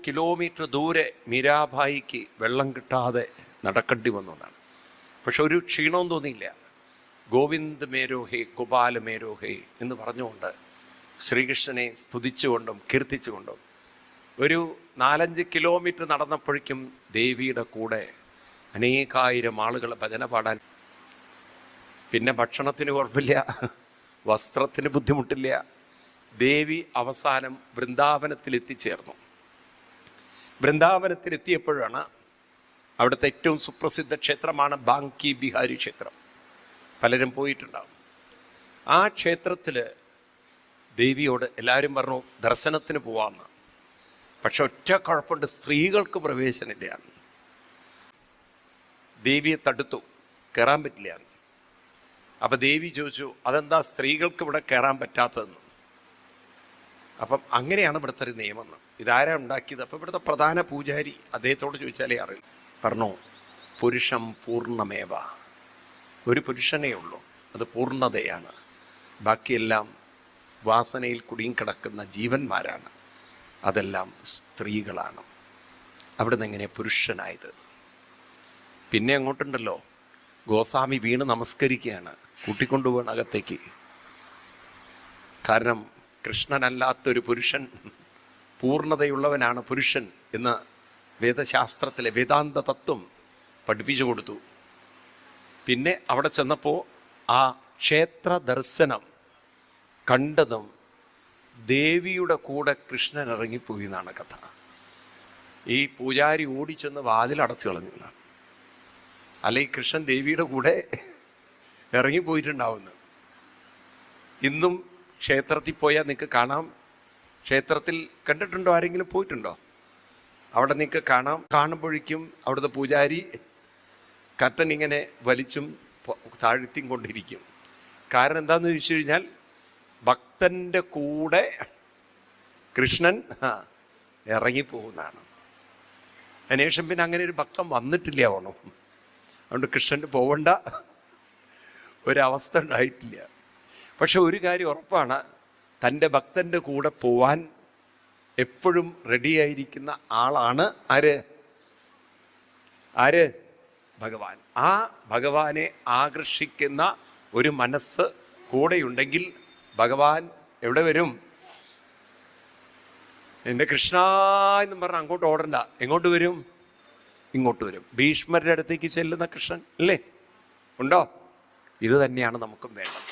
Kilometre ദൂരെ മീരാഭായിക്ക് വെള്ളം കിട്ടാതെ നടക്കേണ്ടി വന്നതാണ്. പക്ഷെ ഒരു ക്ഷീണവും തോന്നിയില്ല. ഗോവിന്ദ് മേരോഹേ ഗോപാല മേരോഹേ എന്ന് പറഞ്ഞുകൊണ്ട് ശ്രീകൃഷ്ണനെ സ്തുതിച്ചുകൊണ്ടും കീർത്തിച്ചുകൊണ്ടും ഒരു 4-5 കിലോമീറ്റർ നടന്നപ്പോഴേക്കും ദേവിയുടെ കൂടെ അനേകായിരം ആളുകൾ ഭജന പാടാൻ. പിന്നെ ഭക്ഷണത്തിന് കുഴപ്പമില്ല, വസ്ത്രത്തിന് ബുദ്ധിമുട്ടില്ല. ദേവി അവസാനം വൃന്ദാവനത്തിൽ എത്തിച്ചേർന്നു. വൃന്ദാവനത്തിലെത്തിയപ്പോഴാണ് അവിടുത്തെ ഏറ്റവും സുപ്രസിദ്ധ ക്ഷേത്രമാണ് ബാങ്കി ബിഹാരി ക്ഷേത്രം. പലരും പോയിട്ടുണ്ടാവും. ആ ക്ഷേത്രത്തിൽ ദേവിയോട് എല്ലാവരും പറഞ്ഞു ദർശനത്തിന് പോവാമെന്ന്. പക്ഷെ ഒറ്റ കുഴപ്പമുണ്ട്, സ്ത്രീകൾക്ക് പ്രവേശനമില്ല. ദേവിയെ തടുത്തു, കയറാൻ പറ്റില്ല. അപ്പം ദേവി ചോദിച്ചു, അതെന്താ സ്ത്രീകൾക്ക് ഇവിടെ കയറാൻ പറ്റാത്തതെന്ന്. അപ്പം അങ്ങനെയാണ് ഇവിടുത്തെ ഒരു നിയമം. ഇതാരാ ഉണ്ടാക്കിയത്? അപ്പം ഇവിടുത്തെ പ്രധാന പൂജാരി, അദ്ദേഹത്തോട് ചോദിച്ചാലേ അറിയും. പറഞ്ഞു, പുരുഷം പൂർണ്ണമേവ, ഒരു പുരുഷനേ ഉള്ളൂ, അത് പൂർണ്ണതയാണ്. ബാക്കിയെല്ലാം വാസനയിൽ കുടുങ്ങിക്കിടക്കുന്ന ജീവന്മാരാണ്, അതെല്ലാം സ്ത്രീകളാണ്. അവിടുന്ന് എങ്ങനെ പുരുഷനായത്? പിന്നെ അങ്ങോട്ടുണ്ടല്ലോ, ഗോസ്വാമി വീണ് നമസ്കരിക്കുകയാണ്, കൂട്ടിക്കൊണ്ടുപോകണം അകത്തേക്ക്. കാരണം കൃഷ്ണനല്ലാത്തൊരു പുരുഷൻ, പൂർണ്ണതയുള്ളവനാണ് പുരുഷൻ എന്ന് വേദശാസ്ത്രത്തിലെ വേദാന്ത തത്വം പഠിപ്പിച്ചു കൊടുത്തു. പിന്നെ അവിടെ ചെന്നപ്പോൾ ആ ക്ഷേത്ര ദർശനം കണ്ടതും ദേവിയുടെ കൂടെ കൃഷ്ണൻ ഇറങ്ങിപ്പോയി എന്നാണ് കഥ. ഈ പൂജാരി ഓടിച്ചെന്ന് വാതിലടച്ചു കളഞ്ഞു. അല്ലെങ്കിൽ കൃഷ്ണൻ ദേവിയുടെ കൂടെ ഇറങ്ങിപ്പോയിട്ടുണ്ടാവുന്നു. ഇന്നും ക്ഷേത്രത്തിൽ പോയാൽ നിങ്ങൾക്ക് കാണാം. ക്ഷേത്രത്തിൽ കണ്ടിട്ടുണ്ടോ? ആരെങ്കിലും പോയിട്ടുണ്ടോ? അവിടെ നിങ്ങൾക്ക് കാണാം. കാണുമ്പോഴേക്കും അവിടുത്തെ പൂജാരി കർട്ടൻ ഇങ്ങനെ വലിച്ചും താഴ്ത്തിയും കൊണ്ടിരിക്കും. കാരണം എന്താണെന്ന് ചോദിച്ചു കഴിഞ്ഞാൽ, ഭക്തൻ്റെ കൂടെ കൃഷ്ണൻ ഇറങ്ങിപ്പോകുന്നതാണ്. അതിനുശേഷം പിന്നെ അങ്ങനെ ഒരു ഭക്തൻ വന്നിട്ടില്ല ഓണം. അതുകൊണ്ട് കൃഷ്ണന് പോകേണ്ട ഒരവസ്ഥ ഉണ്ടായിട്ടില്ല. പക്ഷെ ഒരു കാര്യം ഉറപ്പാണ്, തൻ്റെ ഭക്തൻ്റെ കൂടെ പോവാൻ എപ്പോഴും റെഡിയായിരിക്കുന്ന ആളാണ് ആര്? ഭഗവാൻ. ആ ഭഗവാനെ ആകർഷിക്കുന്ന ഒരു മനസ്സ് കൂടെയുണ്ടെങ്കിൽ ഭഗവാൻ എവിടെ വരും? എൻ്റെ കൃഷ്ണ എന്നും പറഞ്ഞാൽ അങ്ങോട്ട് ഓടണ്ട. എങ്ങോട്ട് വരും? ഇങ്ങോട്ട് വരും. ഭീഷ്മരുടെ അടുത്തേക്ക് ചെല്ലുന്ന കൃഷ്ണൻ അല്ലേ? ഉണ്ടോ? ഇത് തന്നെയാണ് നമുക്കും വേണ്ടത്.